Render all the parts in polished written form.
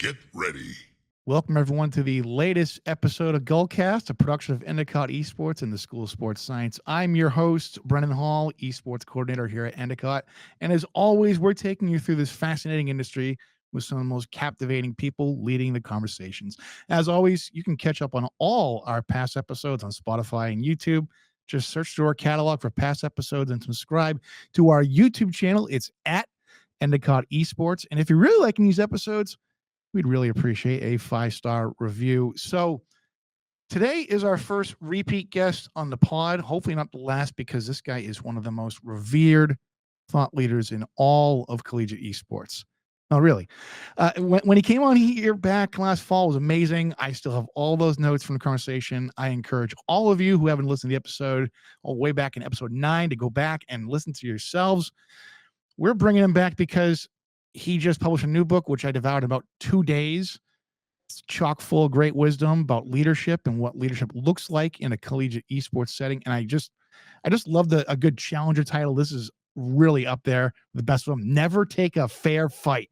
Get ready. Welcome, everyone, to the latest episode of Gullcast, a production of Endicott Esports and the School of Sports Science. I'm your host, Brennan Hall, Esports Coordinator here at Endicott. And as always, we're taking you through this fascinating industry with some of the most captivating people leading the conversations. As always, you can catch up on all our past episodes on Spotify and YouTube. Just search through our catalog for past episodes and subscribe to our YouTube channel. It's at Endicott Esports. And if you're really liking these episodes, we'd really appreciate a 5-star review. So today is our first repeat guest on the pod. Hopefully not the last, because this guy is one of the most revered thought leaders in all of collegiate esports. No, really. When he came on here back last fall, it was amazing. I still have all those notes from the conversation. I encourage all of you who haven't listened to the episode all the way back in episode 9 to go back and listen to yourselves. We're bringing him back because he just published a new book, which I devoured in about 2 days. It's chock full of great wisdom about leadership and what leadership looks like in a collegiate esports setting. And I just love a good challenger title. This is really up there, the best of them. Never take a fair fight.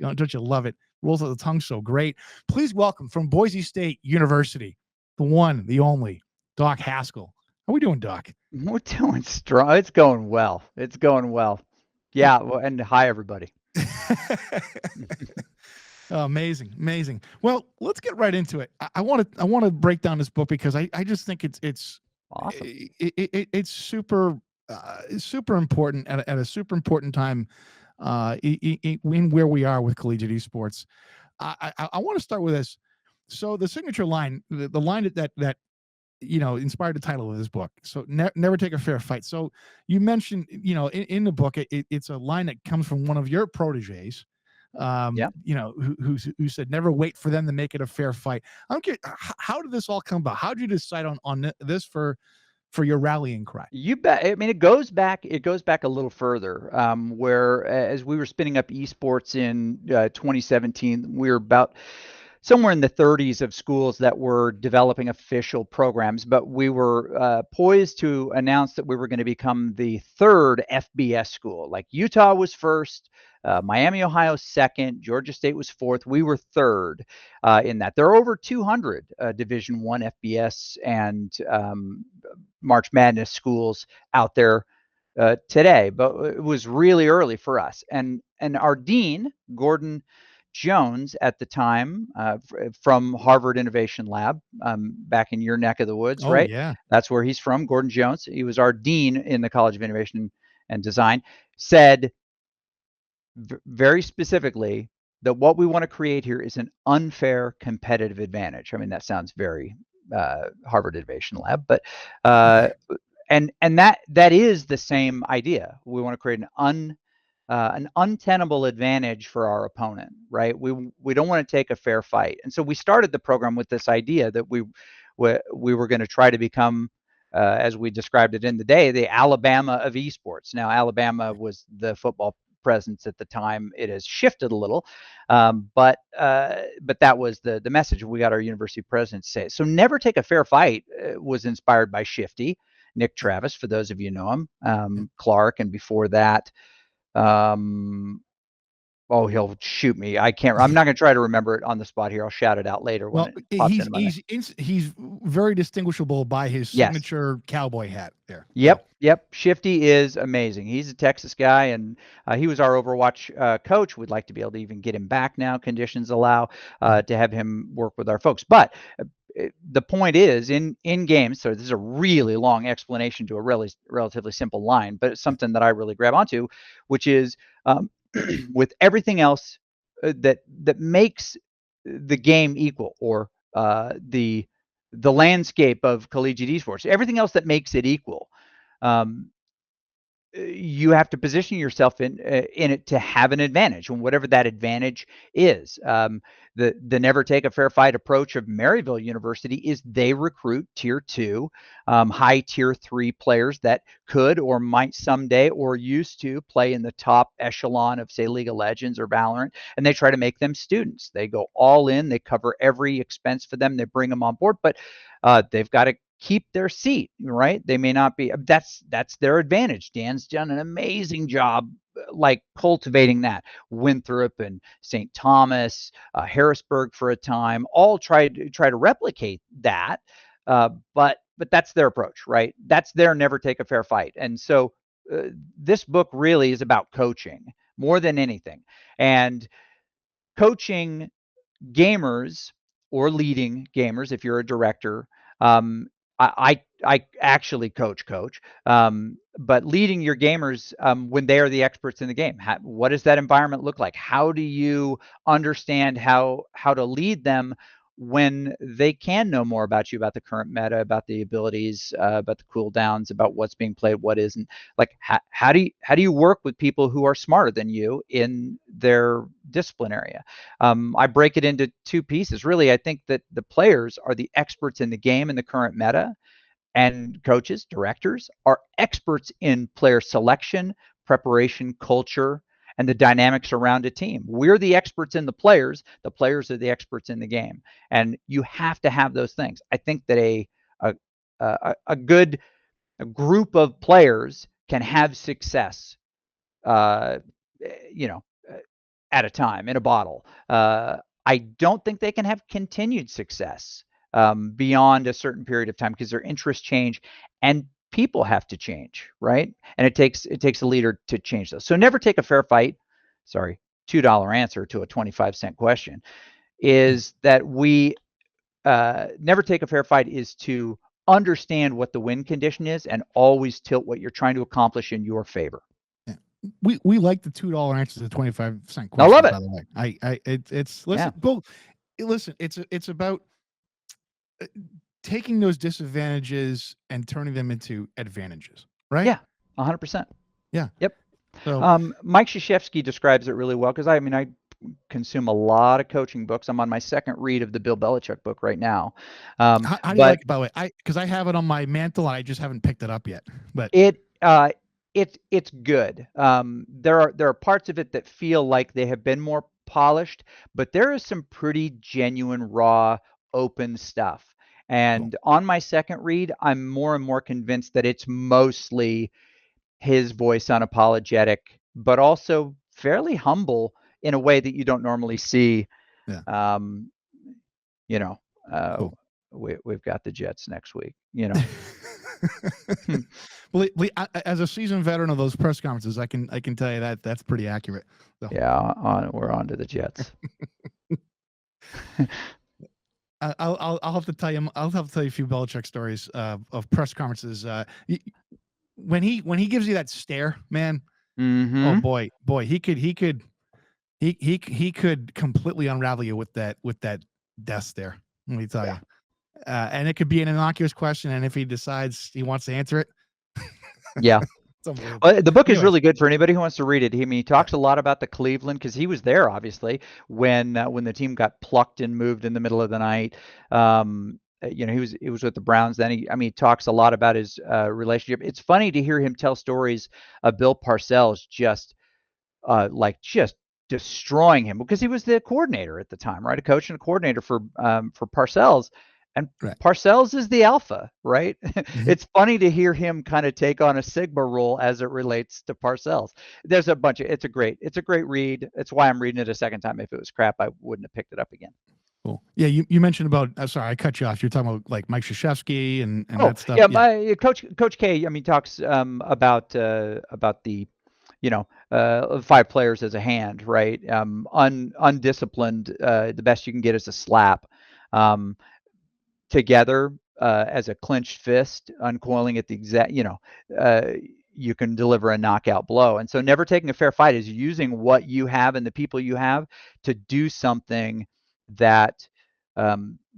Don't you love it? Rolls out the tongue so great. Please welcome from Boise State University, the one, the only, Doc Haskell. How we doing, Doc? We're doing strong. It's going well. Yeah. Well, and hi, everybody. Oh, amazing. Well, let's get right into it. I want to break down this book because I just think it's awesome. It's super important at a super important time in where we are with collegiate esports. I want to start with this. So the signature line, the line that inspired the title of this book. So never take a fair fight. So you mentioned, in the book, it's a line that comes from one of your proteges, who said, never wait for them to make it a fair fight. I'm curious, how did this all come about? How did you decide on this for your rallying cry? You bet. I mean, it goes back a little further, where as we were spinning up esports in 2017, we were about somewhere in the 30s of schools that were developing official programs, but we were poised to announce that we were going to become the third FBS school. Like Utah was first, Miami, Ohio second, Georgia State was fourth. We were third in that. There are over 200 Division I FBS and March Madness schools out there today, but it was really early for us. And our dean, Gordon Jones, at the time, from Harvard Innovation Lab, back in your neck of the woods, right? Yeah, that's where he's from. Gordon Jones. He was our dean in the College of Innovation and Design. Said very specifically that what we want to create here is an unfair competitive advantage. I mean, that sounds very Harvard Innovation Lab, but and that is the same idea. We want to create an untenable advantage for our opponent, right? We don't want to take a fair fight. And so we started the program with this idea that we were going to try to become, as we described it in the day, the Alabama of esports. Now, Alabama was the football presence at the time. It has shifted a little, but that was the message. We got our university president to say it. So never take a fair fight was inspired by Shifty, Nick Travis, for those of you know him, Clark, and before that, he'll shoot me. I'm not going to try to remember it on the spot here. I'll shout it out later when it pops into my mind. He's very distinguishable by his signature cowboy hat there. Yep. Shifty is amazing. He's a Texas guy, and he was our Overwatch coach. We'd like to be able to even get him back now. Conditions allow to have him work with our folks. But the point is, in games, so this is a really long explanation to a relatively simple line, but it's something that I really grab onto, which is with everything else that makes the game equal, or the landscape of collegiate esports, everything else that makes it equal, you have to position yourself in it to have an advantage, and whatever that advantage is. The never take a fair fight approach of Maryville University is they recruit tier 2, high tier 3 players that could or might someday or used to play in the top echelon of, say, League of Legends or Valorant, and they try to make them students. They go all in, they cover every expense for them, they bring them on board, but they've got to keep their seat, right? They may not be, that's their advantage. Dan's done an amazing job like cultivating that. Winthrop and St. Thomas, Harrisburg for a time, all try to replicate that. But that's their approach, right? That's their never take a fair fight. And so this book really is about coaching more than anything, and coaching gamers or leading gamers. If you're a director, I actually coach, but leading your gamers when they are the experts in the game. What does that environment look like? How do you understand how to lead them when they can know more about you, about the current meta, about the abilities, about the cooldowns, about what's being played, what isn't? Like, how do you work with people who are smarter than you in their discipline area? I break it into two pieces. Really, I think that the players are the experts in the game and the current meta, and coaches, directors, are experts in player selection, preparation, culture, and the dynamics around a team. We're the experts in the players are the experts in the game. And you have to have those things. I think that a good group of players can have success, at a time, in a bottle. I don't think they can have continued success beyond a certain period of time, because their interests change and people have to change, right? And it takes a leader to change those. So never take a fair fight. Sorry, $2 answer to a 25-cent question is that we never take a fair fight is to understand what the win condition is and always tilt what you're trying to accomplish in your favor. Yeah. We like the $2 answer to the 25-cent I question. love it. By the way, it's listen, Bill, listen, it's about taking those disadvantages and turning them into advantages, right? Yeah, 100%. Yeah. Yep. So Mike Krzyzewski describes it really well, because I consume a lot of coaching books. I'm on my second read of the Bill Belichick book right now. how do you like it, by the way? Because I have it on my mantle and I just haven't picked it up yet. But it's good. There are parts of it that feel like they have been more polished, but there is some pretty genuine, raw, open stuff. And on my second read, I'm more and more convinced that it's mostly his voice, unapologetic, but also fairly humble in a way that you don't normally see. Yeah. Cool. We've got the Jets next week, Well, as a seasoned veteran of those press conferences, I can tell you that that's pretty accurate. So. Yeah, we're on to the Jets. I'll have to tell you. I'll have to tell you a few Belichick stories of press conferences. When he gives you that stare, man. Mm-hmm. Oh boy, he could completely unravel you with that death stare. Let me tell you. And it could be an innocuous question, and if he decides he wants to answer it, yeah. Well, the book is really good for anybody who wants to read it. He talks a lot about the Cleveland, because he was there, obviously, when the team got plucked and moved in the middle of the night. He was with the Browns then. He talks a lot about his relationship. It's funny to hear him tell stories of Bill Parcells just destroying him, because he was the coordinator at the time, right? A coach and a coordinator for Parcells. And Parcells is the alpha, right? Mm-hmm. It's funny to hear him kind of take on a Sigma role as it relates to Parcells. There's a bunch of, it's a great read. It's why I'm reading it a second time. If it was crap, I wouldn't have picked it up again. Cool. Yeah, you mentioned about. Sorry, I cut you off. You're talking about like Mike Krzyzewski and that stuff. Yeah, Coach K. Talks about the 5 players as a hand, right? Undisciplined. The best you can get is a slap. Together as a clenched fist, uncoiling at the exact, you can deliver a knockout blow. And so never taking a fair fight is using what you have and the people you have to do something that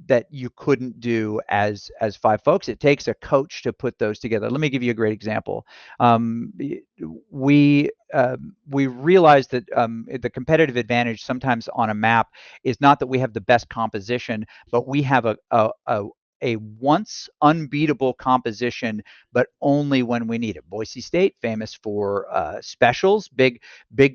that you couldn't do as 5 folks. It takes a coach to put those together. Let me give you a great example. We realized that the competitive advantage sometimes on a map is not that we have the best composition, but we have a once unbeatable composition, but only when we need it. Boise State, famous for specials, big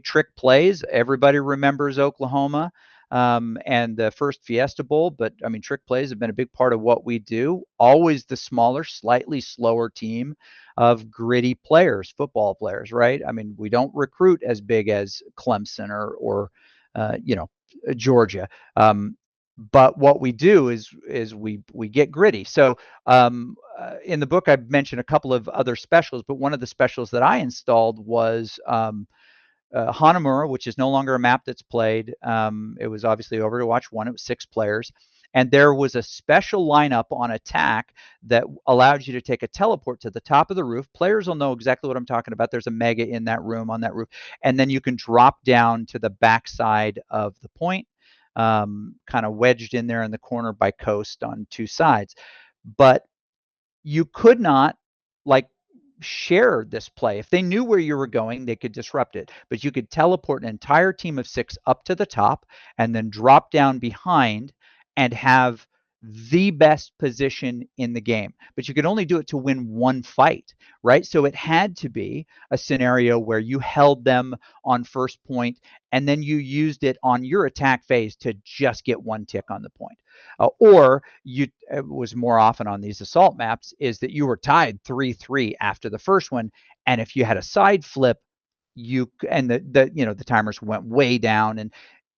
trick plays. Everybody remembers Oklahoma. and the first Fiesta Bowl. But I mean, trick plays have been a big part of what we do. Always the smaller, slightly slower team of gritty players, football players, right? I mean, we don't recruit as big as Clemson or Georgia. But what we do is we get gritty. So in the book, I mentioned a couple of other specials, but one of the specials that I installed was Hanamura, which is no longer a map that's played. It was obviously Overwatch 1. It was 6 players. And there was a special lineup on attack that allowed you to take a teleport to the top of the roof. Players will know exactly what I'm talking about. There's a mega in that room, on that roof. And then you can drop down to the backside of the point, kind of wedged in there in the corner by coast on 2 sides. But you could not share this play. If they knew where you were going, they could disrupt it. But you could teleport an entire team of 6 up to the top and then drop down behind and have the best position in the game. But you could only do it to win one fight, right? So it had to be a scenario where you held them on first point and then you used it on your attack phase to just get 1 tick on the point. Or it was more often on these assault maps, is that you were tied 3-3 after the first one, and if you had a side flip, the timers went way down, and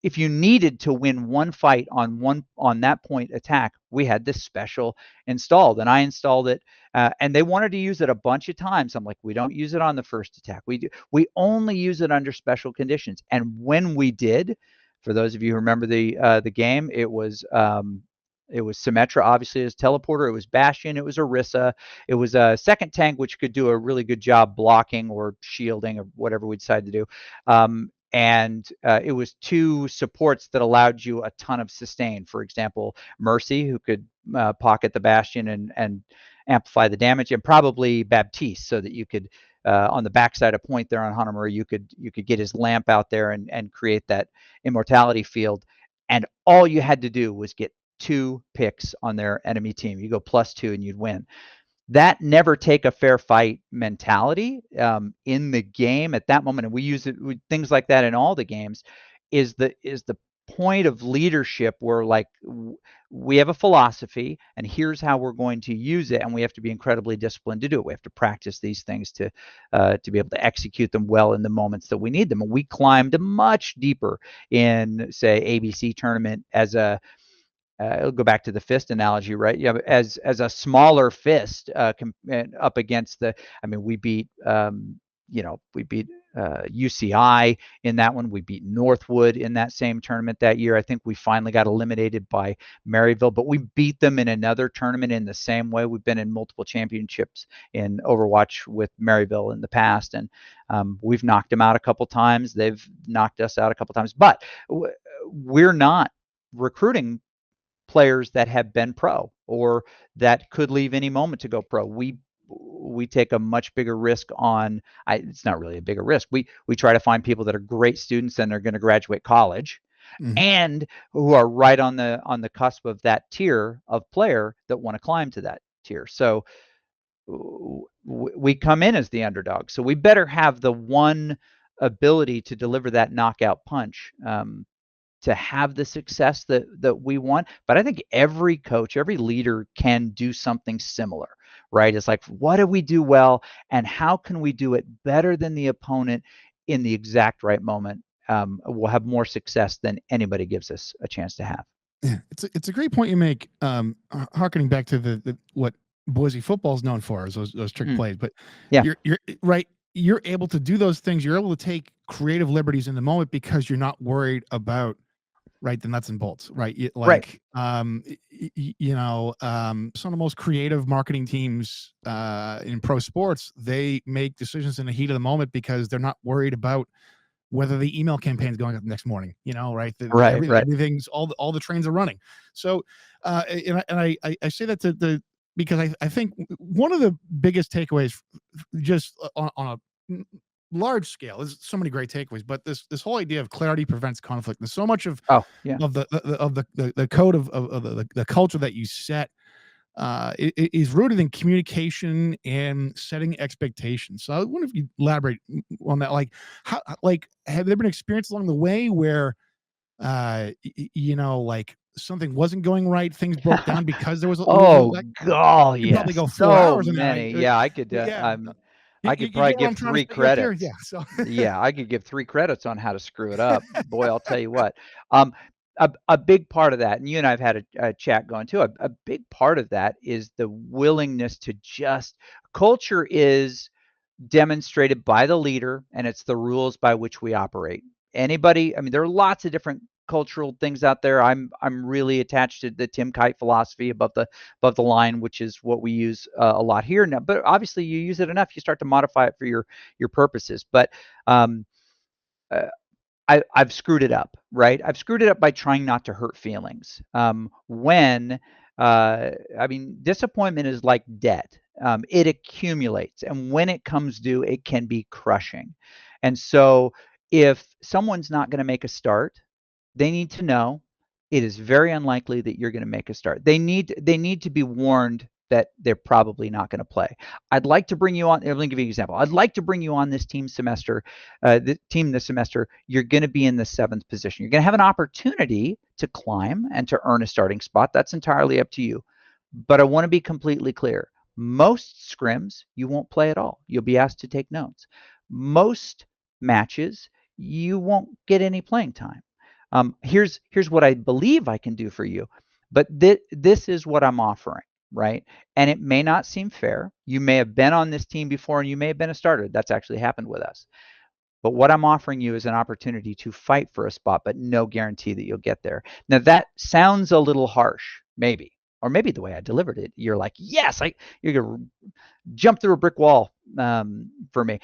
if you needed to win one fight on that point attack, we had this special installed, and I installed it, and they wanted to use it a bunch of times. I'm like, we don't use it on the first attack. We only use it under special conditions, and when we did, for those of you who remember the game, it was Symmetra, obviously, as teleporter. It was Bastion. It was Orisa. It was a second tank, which could do a really good job blocking or shielding or whatever we decided to do. And it was 2 supports that allowed you a ton of sustain. For example, Mercy, who could pocket the Bastion and amplify the damage, and probably Baptiste, so that you could on the backside of point there on Hanamura, you could get his lamp out there and create that immortality field. And all you had to do was get 2 picks on their enemy team. You go +2 and you'd win. That never take a fair fight mentality in the game at that moment, and we use it things like that in all the games, is the point of leadership where we have a philosophy and here's how we're going to use it, and we have to be incredibly disciplined to do it. We have to practice these things to be able to execute them well in the moments that we need them. And we climbed much deeper in, say, ABC tournament as a I'll go back to the fist analogy, right? Yeah, as a smaller fist up against we beat UCI in that one. We beat Northwood in that same tournament that year. I think we finally got eliminated by Maryville, but we beat them in another tournament in the same way. We've been in multiple championships in Overwatch with Maryville in the past, and we've knocked them out a couple times. They've knocked us out a couple times, but we're not recruiting players that have been pro or that could leave any moment to go pro. We take a much bigger risk on. It's not really a bigger risk. We try to find people that are great students and they're going to graduate college, and who are right on the cusp of that tier of player that want to climb to that tier. So we come in as the underdog. So we better have the one ability to deliver that knockout punch to have the success that we want. But I think every coach, every leader can do something similar, right? It's like, what do we do well, and how can we do it better than the opponent in the exact right moment? We'll have more success than anybody gives us a chance to have. Yeah, it's a great point you make. Harkening back to the what Boise football is known for, is those trick plays. But yeah, you're right. You're able to do those things. You're able to take creative liberties in the moment because you're not worried about the nuts and bolts, right? Some of the most creative marketing teams in pro sports, they make decisions in the heat of the moment because they're not worried about whether the email campaign is going up the next morning, everything's all the trains are running. So, and I say that because I think one of the biggest takeaways, just on a large scale, there's so many great takeaways, but this whole idea of clarity prevents conflict, and so much of the code of the culture that you set is rooted in communication and setting expectations. So I wonder if you elaborate on that. Have there been experiences along the way where like something wasn't going right, things broke down because there was Oh, like, God, you probably yes. go 4 So hours on that. many. Yeah, I could, Yeah, I could you probably get what give I'm trying to 3 set you up here? Yeah. credits. So Yeah, I could give 3 credits on how to screw it up. Boy, I'll tell you what. Um, a big part of that, and you and I have had a chat going too, a big part of that is the willingness to just culture is demonstrated by the leader, and it's the rules by which we operate. Anybody, I mean, there are lots of different cultural things out there. I'm really attached to the Tim Kite philosophy above the line, which is what we use a lot here now. But obviously, you use it enough, you start to modify it for your purposes. But um, uh, I've screwed it up, right? I've screwed it up by trying not to hurt feelings. I mean, disappointment is like debt. It accumulates, and when it comes due, it can be crushing. And so, if someone's not going to make a start, they need to know it is very unlikely that you're going to make a start. They need to be warned that they're probably not going to play. I'd like to bring you on. Let me give you an example. I'd like to bring you on this team this semester. You're going to be in the 7th position. You're going to have an opportunity to climb and to earn a starting spot. That's entirely up to you. But I want to be completely clear. Most scrims, you won't play at all. You'll be asked to take notes. Most matches, you won't get any playing time. Here's what I believe I can do for you, but this is what I'm offering, right? And it may not seem fair. You may have been on this team before, and you may have been a starter. That's actually happened with us. But what I'm offering you is an opportunity to fight for a spot, but no guarantee that you'll get there. Now that sounds a little harsh, maybe, or maybe the way I delivered it, you're like, yes, you're gonna jump through a brick wall for me.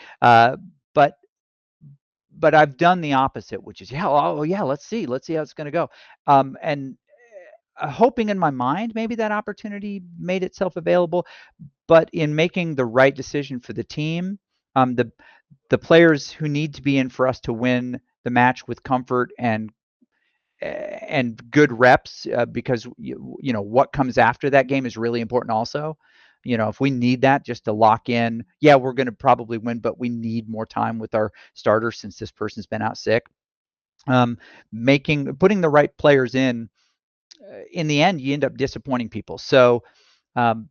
But I've done the opposite, which is, yeah, oh yeah, let's see how it's going to go. And hoping in my mind, maybe that opportunity made itself available, but in making the right decision for the team, the players who need to be in for us to win the match with comfort and good reps, because you know what comes after that game is really important also. You know, if we need that just to lock in, yeah, we're going to probably win, but we need more time with our starter since this person's been out sick. Putting the right players in the end, you end up disappointing people. So um,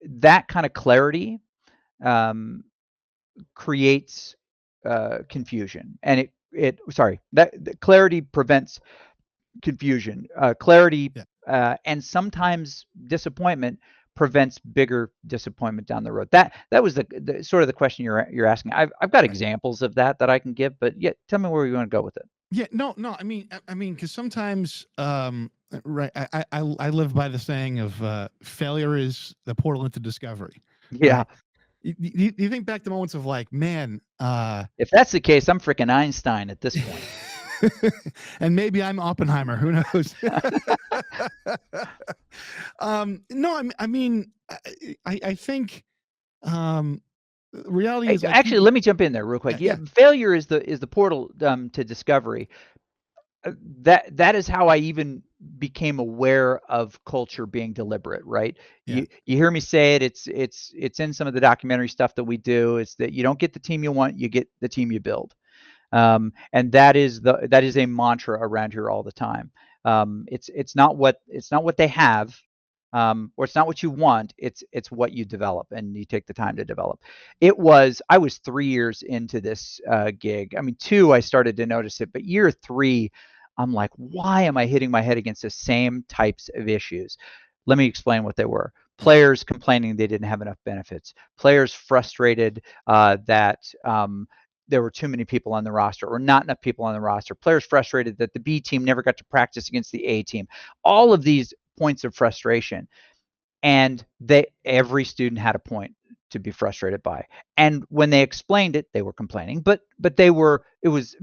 that kind of clarity um, creates confusion, and that clarity prevents confusion. Clarity yeah. and sometimes disappointment prevents bigger disappointment down the road. That was the sort of the question you're asking. I've got Right. examples of that I can give, but yeah, tell me where you want to go with it. Yeah, no. I mean, because sometimes, right. I live by the saying of failure is the portal into discovery. Yeah, Right. You think back to moments of like, man, if that's the case, I'm freaking Einstein at this point. and maybe I'm Oppenheimer. Who knows? No, I mean, I think reality is like Actually, let me jump in there real quick. Yeah, yeah, failure is the portal to discovery. That is how I even became aware of culture being deliberate, right? yeah, You hear me say it. It's in some of the documentary stuff that we do. It's that you don't get the team you want, you get the team you build. And that is a mantra around here all the time. It's not what they have, or it's not what you want. It's what you develop, and you take the time to develop. I was 3 years into this gig. I mean, 2 I started to notice it, but year 3, I'm like, why am I hitting my head against the same types of issues? Let me explain what they were. Players complaining they didn't have enough benefits. Players frustrated that there were too many people on the roster or not enough people on the roster. Players frustrated that the B team never got to practice against the A team. All of these points of frustration, and every student had a point to be frustrated by. And when they explained it, they were complaining, but it was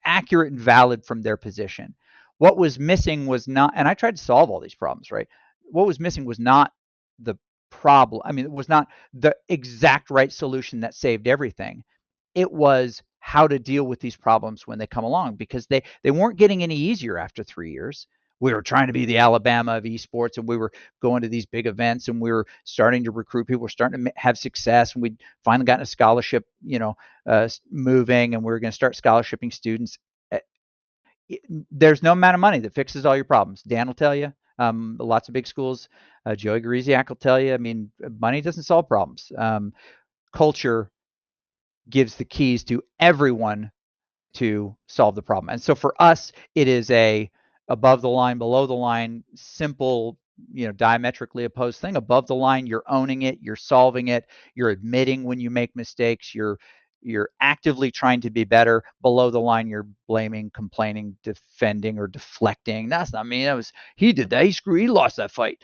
accurate and valid from their position. What was missing was not, and I tried to solve all these problems, right? What was missing was not the problem. I mean, it was not the exact right solution that saved everything. It was how to deal with these problems when they come along, because they weren't getting any easier after 3 years. We were trying to be the Alabama of esports, and we were going to these big events, and we were starting to recruit people. We're starting to have success, and we'd finally gotten a scholarship, moving, and we were going to start scholarshiping students. there's no amount of money that fixes all your problems. Dan will tell you. Lots of big schools. Joey Gariziak will tell you. I mean, money doesn't solve problems. Culture gives the keys to everyone to solve the problem. And so for us, it is a above the line, below the line, simple, diametrically opposed thing. Above the line, you're owning it, you're solving it, you're admitting when you make mistakes, you're actively trying to be better. Below the line, you're blaming, complaining, defending, or deflecting. That's not me. He did that. He lost that fight.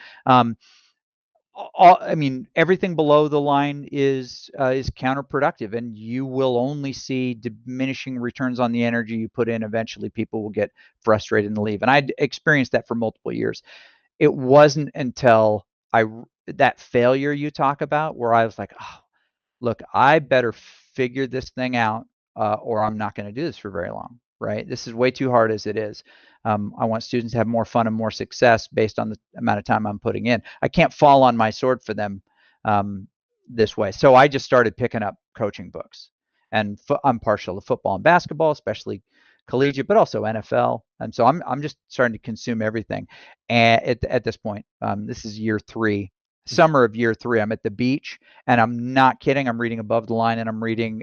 Everything below the line is counterproductive, and you will only see diminishing returns on the energy you put in. Eventually, people will get frustrated and leave. And I'd experienced that for multiple years. It wasn't until that failure you talk about where I was like, oh, look, I better figure this thing out, or I'm not going to do this for very long. Right? This is way too hard as it is. I want students to have more fun and more success based on the amount of time I'm putting in. I can't fall on my sword for them this way. So I just started picking up coaching books. And I'm partial to football and basketball, especially collegiate, but also NFL. And so I'm just starting to consume everything. And at this point, this is year 3. Summer of year 3, I'm at the beach, and I'm not kidding. I'm reading Above the Line, and I'm reading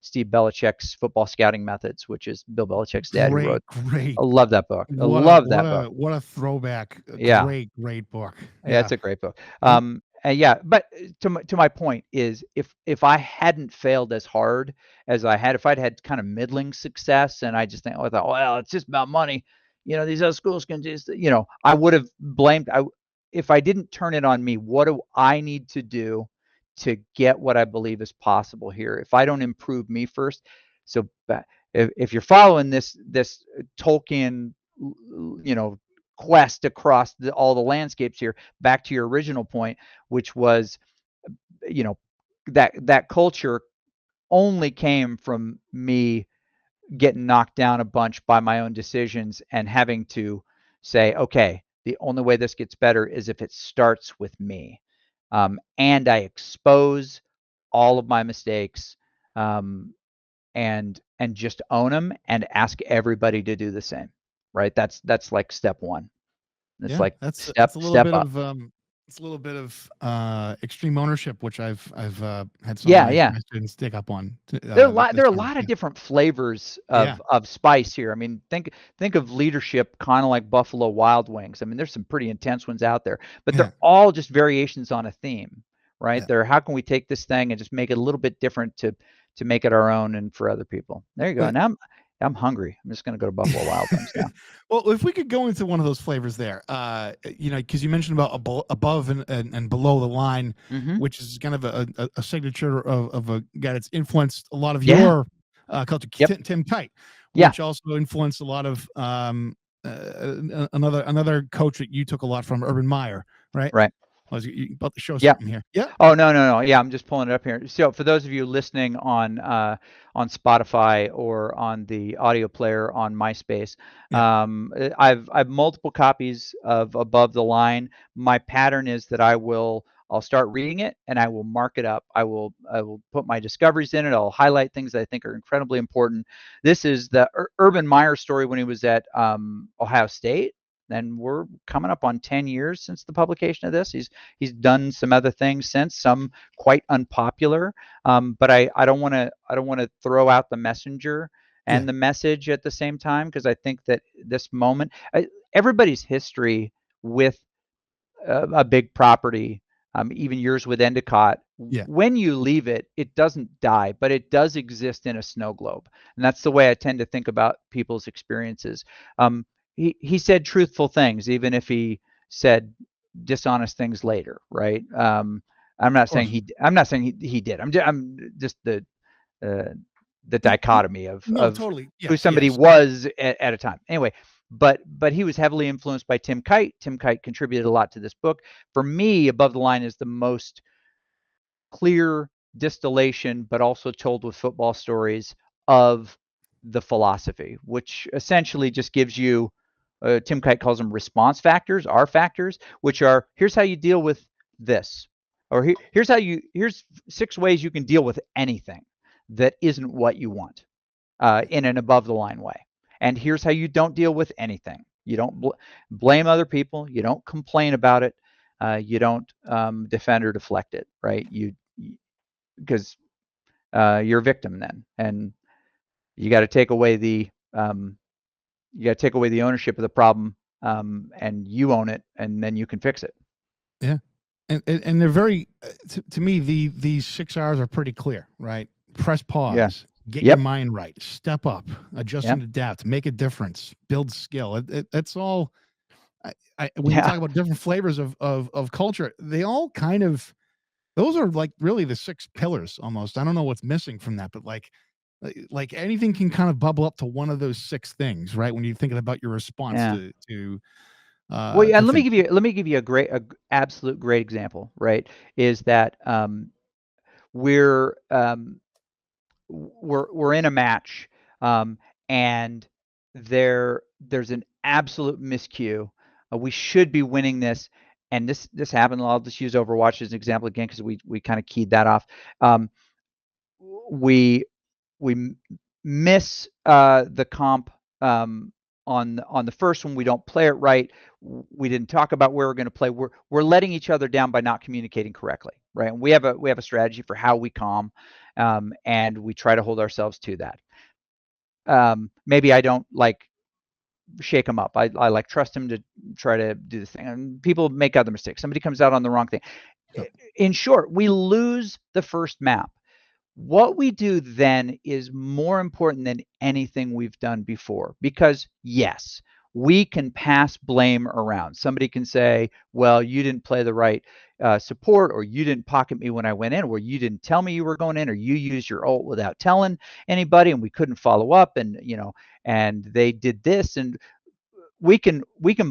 Steve Belichick's Football Scouting Methods, which is Bill Belichick's dad who wrote. Great. I love that book. I love that book. What a throwback. Yeah. Great book. Yeah, it's a great book. But to my point is, if I hadn't failed as hard as I had, if I'd had kind of middling success, and I thought, well, it's just about money. These other schools can just, I would have blamed. If I didn't turn it on me, what do I need to do to get what I believe is possible here? If I don't improve me first, so if you're following this Tolkien, quest across all the landscapes here, back to your original point, which was, that culture only came from me getting knocked down a bunch by my own decisions and having to say, okay, the only way this gets better is if it starts with me. And I expose all of my mistakes, and just own them and ask everybody to do the same. Right? That's like step 1. It's like step up. It's a little bit of extreme ownership, which I've had some of my students take up on. There are a lot of different flavors of spice here. I mean, think of leadership kind of like Buffalo Wild Wings. I mean, there's some pretty intense ones out there, but they're all just variations on a theme, right? They're, how can we take this thing and just make it a little bit different to make it our own and for other people. There you go. Now I'm hungry. I'm just going to go to Buffalo Wild Wings now. Well, if we could go into one of those flavors there, because you mentioned about above and below the line, which is kind of a signature of a guy that's influenced a lot of your culture, Tim Kite, which also influenced a lot of another coach that you took a lot from, Urban Meyer, right? Right. Well, you about to show something here. Yeah. Oh, no. Yeah, I'm just pulling it up here. So for those of you listening on Spotify or on the audio player on MySpace, I've multiple copies of Above the Line. My pattern is that I'll start reading it and I will mark it up. I will put my discoveries in it. I'll highlight things that I think are incredibly important. This is the Urban Meyer story when he was at Ohio State. And we're coming up on 10 years since the publication of this. He's done some other things since, some quite unpopular. But I don't want to throw out the messenger and the message at the same time, because I think that this moment, everybody's history with a big property, even yours with Endicott, when you leave it, it doesn't die, but it does exist in a snow globe. And that's the way I tend to think about people's experiences. He said truthful things, even if he said dishonest things later, right? I'm not saying he did. I'm just the dichotomy of who somebody was at a time. Anyway, but he was heavily influenced by Tim Kite. Tim Kite contributed a lot to this book. For me, Above the Line is the most clear distillation, but also told with football stories, of the philosophy, which essentially just gives you, Tim Kite calls them response factors, R factors, which are, here's how you deal with this, or here's 6 ways you can deal with anything that isn't what you want, in an above the line way. And here's how you don't deal with anything. You don't blame other people. You don't complain about it. You don't defend or deflect it, right? Because you're a victim then, and you got to take away the ownership of the problem, and you own it, and then you can fix it. Yeah, and they're very to me these 6 hours are pretty clear, right? Press pause, get your mind right, step up, adjust and adapt, make a difference, build skill. That's all. When you talk about different flavors of culture, they all kind of, those are like really the 6 pillars almost. I don't know what's missing from that, but like anything can kind of bubble up to one of those 6 things, right? When you're thinking about your response to well, yeah, and let me give you a absolute great example, right? Is that we're in a match, and there's an absolute miscue. We should be winning this, and this happened. I'll just use Overwatch as an example again because we kind of keyed that off. We miss the comp on the first one. We don't play it right. We didn't talk about where we're going to play. We're letting each other down by not communicating correctly, right? And we have a strategy for how we calm, and we try to hold ourselves to that. Maybe I don't like shake them up. I like trust them to try to do this thing. And people make other mistakes. Somebody comes out on the wrong thing. In short, we lose the first map. What we do then is more important than anything we've done before, because yes, we can pass blame around. Somebody can say, well, you didn't play the right support, or you didn't pocket me when I went in, or you didn't tell me you were going in, or you used your ult without telling anybody and we couldn't follow up, and and they did this, and we can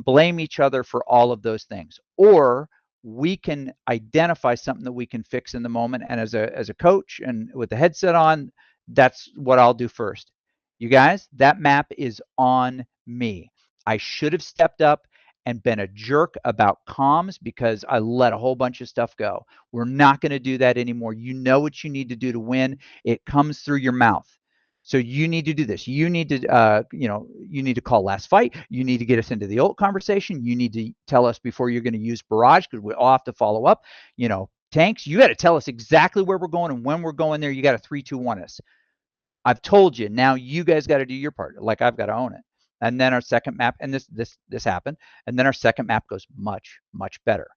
blame each other for all of those things, or we can identify something that we can fix in the moment. And as a coach and with the headset on, that's what I'll do first. You guys, that map is on me. I should have stepped up and been a jerk about comms because I let a whole bunch of stuff go. We're not going to do that anymore. You know what you need to do to win. It comes through your mouth. So you need to do this. You need to, you need to call last fight. You need to get us into the ult conversation. You need to tell us before you're going to use barrage, because we all have to follow up. Tanks, you got to tell us exactly where we're going and when we're going there. You got to 3-2-1 us. I've told you. Now you guys got to do your part. Like, I've got to own it. And then our second map, and this happened, and then our second map goes much, much better.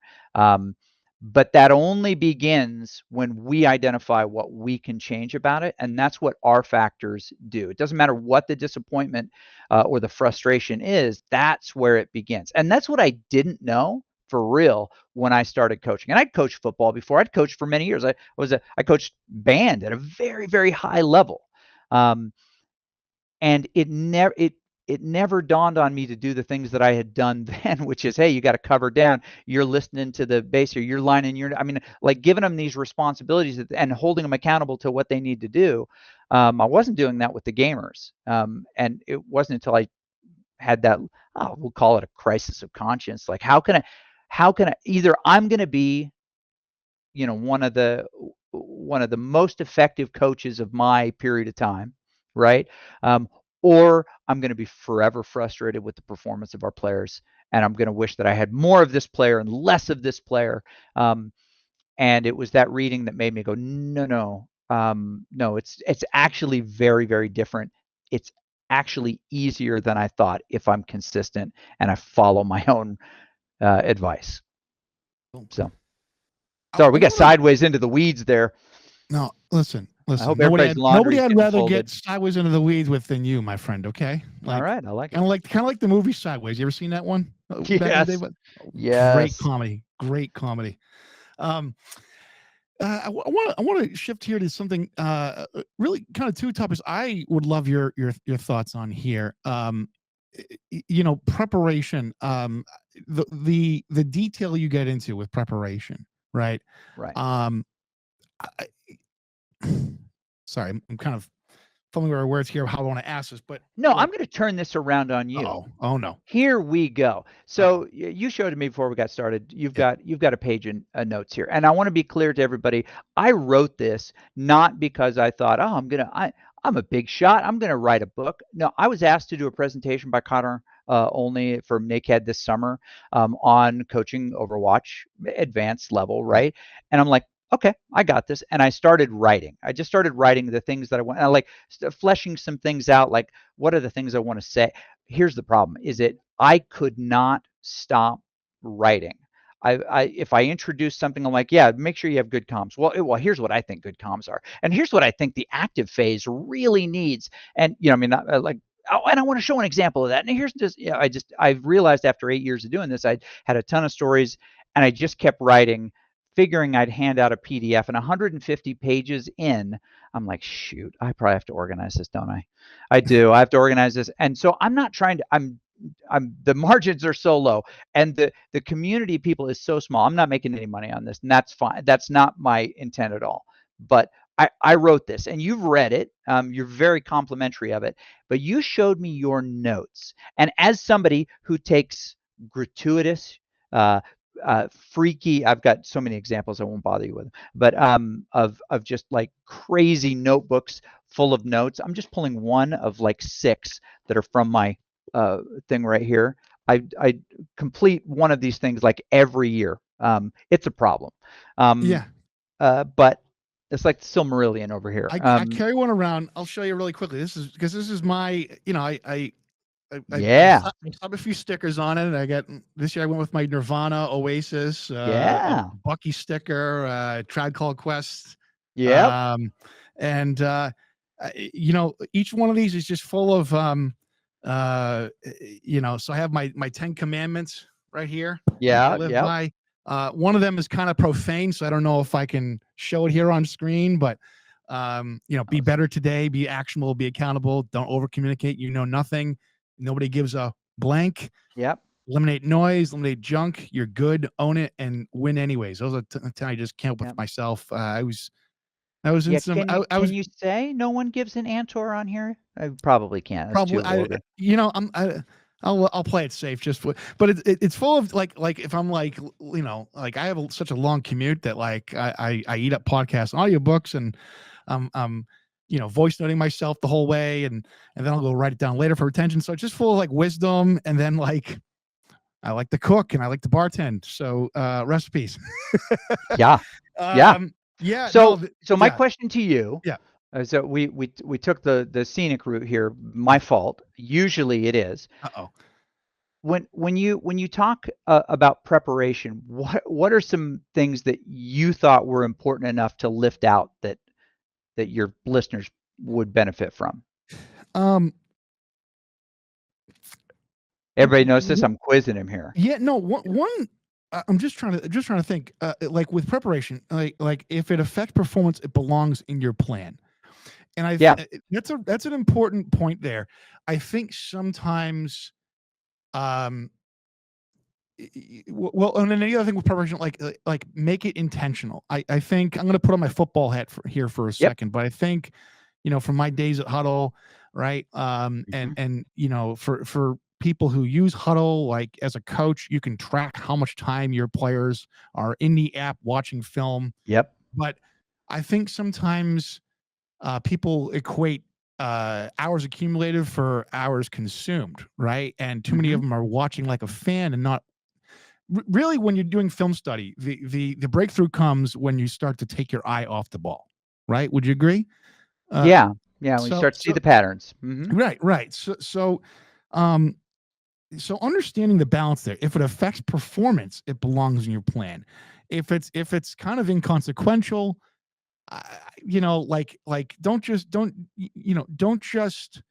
But that only begins when we identify what we can change about it, and that's what our factors do. It doesn't matter what the disappointment or the frustration is. That's where it begins, and that's what I didn't know for real when I started coaching. And I'd coached football before. I'd coached for many years. I coached band at a very, very high level, and it never dawned on me to do the things that I had done then, which is, hey, you got to cover down. You're listening to the base here. You're lining. Like giving them these responsibilities and holding them accountable to what they need to do. I wasn't doing that with the gamers. And it wasn't until I had that, we'll call it a crisis of conscience. Like, how can I, either I'm going to be, one of the most effective coaches of my period of time, right? Or I'm going to be forever frustrated with the performance of our players, and I'm going to wish that I had more of this player and less of this player. And it was that reading that made me go, no, it's actually very, very different. It's actually easier than I thought if I'm consistent and I follow my own advice. So, sorry, we got sideways into the weeds there. No, listen. I hope nobody I'd rather get sideways into the weeds with than you, my friend. Okay. All right, I like it. Kind of like the movie Sideways. You ever seen that one? Yes. Yes. Great comedy. I want to shift here to something really kind of two topics I would love your thoughts on here. Preparation. The detail you get into with preparation, right? Right. Sorry, I'm kind of fumbling with our words here, how I want to ask this, but no, I'm going to turn this around on you. Oh no. Here we go. So you showed it to me before we got started. You've got a page in notes here, and I want to be clear to everybody. I wrote this not because I thought, I'm a big shot. I'm going to write a book. No, I was asked to do a presentation by Connor only from NACAD this summer on coaching Overwatch advanced level, right? And I'm like, okay, I got this. And I started writing. I just started writing the things that I want, like fleshing some things out, like what are the things I want to say. Here's the problem, is that I could not stop writing. If I introduce something, I'm like, yeah, make sure you have good comms. Well, here's what I think good comms are, and here's what I think the active phase really needs. And I mean, like, oh, and I want to show an example of that. And here's just, I've realized after 8 years of doing this, I had a ton of stories, and I just kept writing, figuring I'd hand out a PDF. And 150 pages in, I'm like, shoot, I probably have to organize this, don't I? I do. I have to organize this, and so I'm not trying to. The margins are so low, and the community of people is so small. I'm not making any money on this, and that's fine. That's not my intent at all. But I wrote this, and you've read it. You're very complimentary of it, but you showed me your notes. And as somebody who takes gratuitous, freaky, I've got so many examples I won't bother you with, but of just like crazy notebooks full of notes. I'm just pulling one of like 6 that are from my thing right here. I complete one of these things like every year. It's a problem. But it's like the Silmarillion over here. I carry one around. I'll show you really quickly. This is my, I slapped a few stickers on it. And I got this year. I went with my Nirvana, Oasis, Bucky sticker, Tribe Called Quest. Yeah. And each one of these is just full of so I have my 10 commandments right here. Yeah. I live by. One of them is kind of profane, so I don't know if I can show it here on screen, but be better today, be actionable, be accountable, don't over communicate, nothing, nobody gives a blank. Yep. Eliminate noise, eliminate junk, you're good, own it, and win anyways. Those are 10 I just came up with myself. I was in some. Can you say no one gives an Antor on here? I probably can't. That's probably. I'll play it safe just for, but it's full of like if I'm like, like I have such a long commute that like I eat up podcasts, audiobooks, and voice noting myself the whole way, and then I'll go write it down later for retention. So it's just full of like wisdom, and then like I like to cook and I like to bartend. So recipes. Yeah. Yeah. So my question to you. Yeah. So we took the scenic route here. My fault. Usually it is. When you talk about preparation, what are some things that you thought were important enough to lift out that your listeners would benefit from? Everybody knows this. I'm quizzing him here. Yeah. No. One. I'm just trying to think. Like with preparation, like if it affects performance, it belongs in your plan. And that's an important point there. I think sometimes, and then the other thing with preparation, like make it intentional. I think I'm going to put on my football hat here for a second, but I think, from my days at Huddle, right, and for people who use Huddle, like as a coach, you can track how much time your players are in the app watching film. Yep. But I think sometimes people equate hours accumulated for hours consumed, right? And too many of them are watching like a fan and not really. When you're doing film study, the breakthrough comes when you start to take your eye off the ball, right? Would you agree? Yeah. When you start to see the patterns. Right. So understanding the balance there. If it affects performance, it belongs in your plan. If it's kind of inconsequential, don't just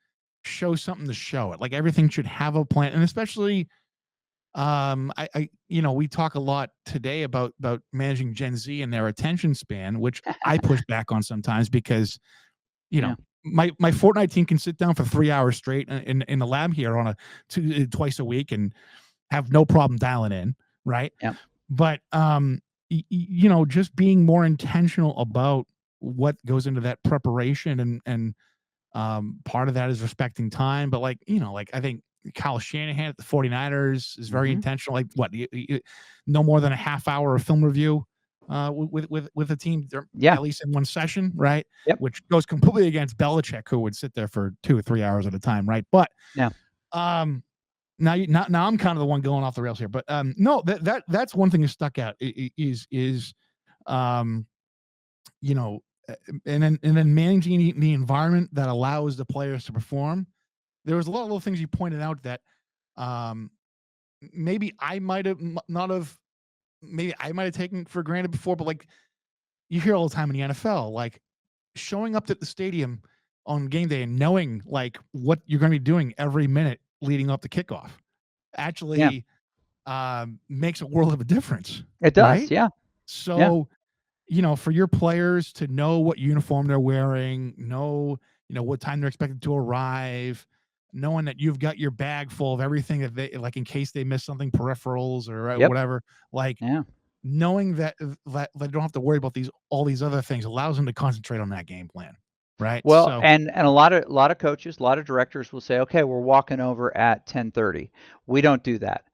show something to show it. Like everything should have a plan, and especially, we talk a lot today about managing Gen Z and their attention span, which I push back on sometimes because, my Fortnite team can sit down for 3 hours straight in the lab here on twice a week and have no problem dialing in, right? Yeah. But just being more intentional about what goes into that preparation, and part of that is respecting time. But like I think Kyle Shanahan at the 49ers is very intentional. Like no more than a half hour of film review with a team, Yeah. at least in one session, right? Yep. Which goes completely against Belichick, who would sit there for 2 or 3 hours at a time, right? But Yeah. Now I'm kind of the one going off the rails here, but no, that's one thing that stuck out is you know, and then managing the environment that allows the players to perform. There was a lot of little things you pointed out that um, maybe I might have not have, maybe I might have taken for granted before, but like you hear all the time in the NFL, like showing up at the stadium on game day and knowing like what you're going to be doing every minute leading up to kickoff Yeah. actually makes a world of a difference, It does. right? Yeah. Yeah. So, for your players to know what uniform they're wearing, know, what time they're expected to arrive, knowing that you've got your bag full of everything that they like in case they miss something, peripherals or Yep. whatever, like Yeah. knowing that they don't have to worry about all these other things allows them to concentrate on that game plan, right? Well, So, and a lot of coaches, a lot of directors will say, okay, we're walking over at 10:30. We don't do that.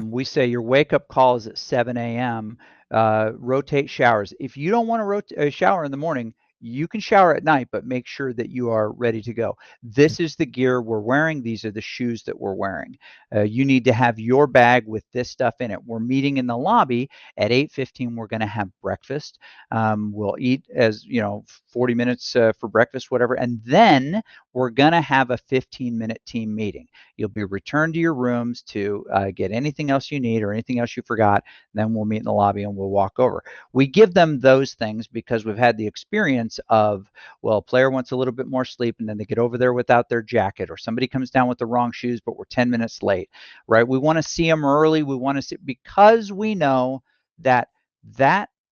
We say your wake up call is at 7 a.m. Rotate showers. If you don't want to shower in the morning, you can shower at night, but make sure that you are ready to go. This is the gear we're wearing. These are the shoes that we're wearing. You need to have your bag with this stuff in it. We're meeting in the lobby at 8:15. We're going to have breakfast. We'll eat 40 minutes for breakfast, whatever. And then we're going to have a 15-minute team meeting. You'll be returned to your rooms to get anything else you need or anything else you forgot. Then we'll meet in the lobby and we'll walk over. We give them those things because we've had the experience of, well, a player wants a little bit more sleep and then they get over there without their jacket, or somebody comes down with the wrong shoes, but we're 10 minutes late, right? We want to see them early. We want to see, because we know that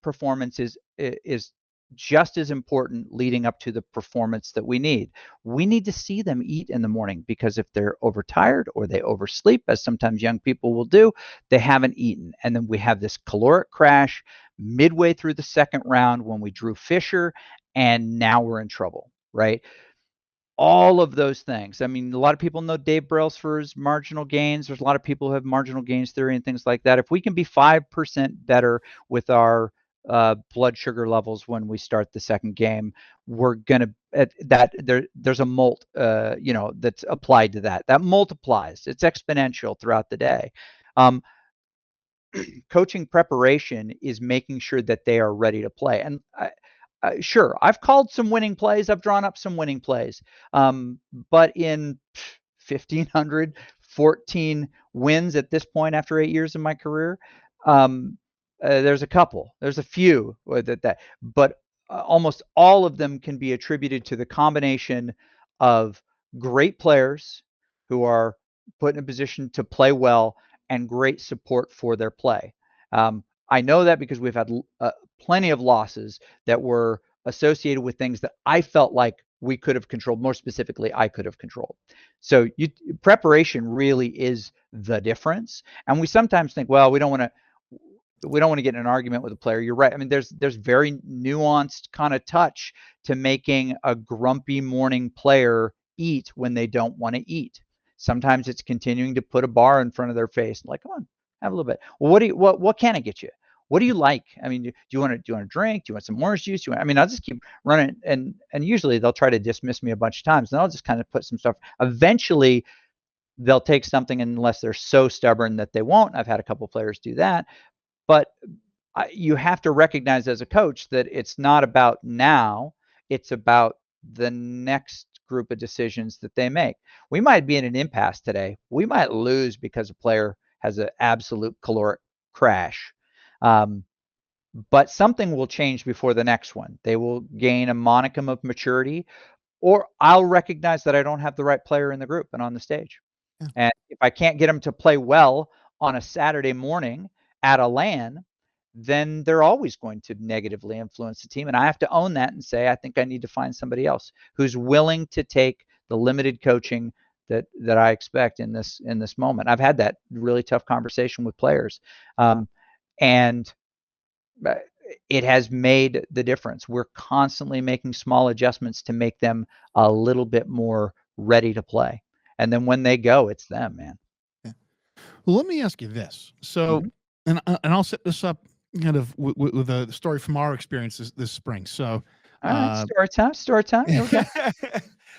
performance is just as important leading up to the performance that we need. We need to see them eat in the morning, because if they're overtired or they oversleep, as sometimes young people will do, they haven't eaten. And then we have this caloric crash midway through the second round when we drew Fisher, and now we're in trouble, right? All of those things. I mean, a lot of people know Dave Brailsford's marginal gains. There's a lot of people who have marginal gains theory and things like that. If we can be 5% better with our blood sugar levels when we start the second game, we're gonna there's a molt that's applied to that multiplies. It's exponential throughout the day. Coaching preparation is making sure that they are ready to play. And sure, I've called some winning plays. I've drawn up some winning plays. But in 1,500, 14 wins at this point after 8 years of my career, there's a couple. There's a few but almost all of them can be attributed to the combination of great players who are put in a position to play well and great support for their play. I know that because we've had plenty of losses that were associated with things that I felt like we could have controlled. More specifically, I could have controlled. So preparation really is the difference. And we sometimes think, well, we don't want to get in an argument with a player. You're right. I mean, there's very nuanced kind of touch to making a grumpy morning player eat when they don't want to eat. Sometimes it's continuing to put a bar in front of their face, like, come on, have a little bit. Well, what can I get you? What do you like? I mean, do you want to drink? Do you want some orange juice? I'll just keep running, and usually they'll try to dismiss me a bunch of times, and I'll just kind of put some stuff. Eventually, they'll take something unless they're so stubborn that they won't. I've had a couple players do that, but you have to recognize as a coach that it's not about now, it's about the next group of decisions that they make. We might be in an impasse today. We might lose because a player has an absolute caloric crash. But something will change before the next one. They will gain a monicum of maturity, or I'll recognize that I don't have the right player in the group and on the stage. Yeah. And if I can't get them to play well on a Saturday morning at a LAN, then they're always going to negatively influence the team. And I have to own that and say, I think I need to find somebody else who's willing to take the limited coaching that I expect in this moment. I've had that really tough conversation with players. And it has made the difference. We're constantly making small adjustments to make them a little bit more ready to play. And then when they go, it's them, man. Yeah. Well, let me ask you this. So, and I'll set this up kind of with a story from our experience this spring. So, All right, story time. Story time. Here we go.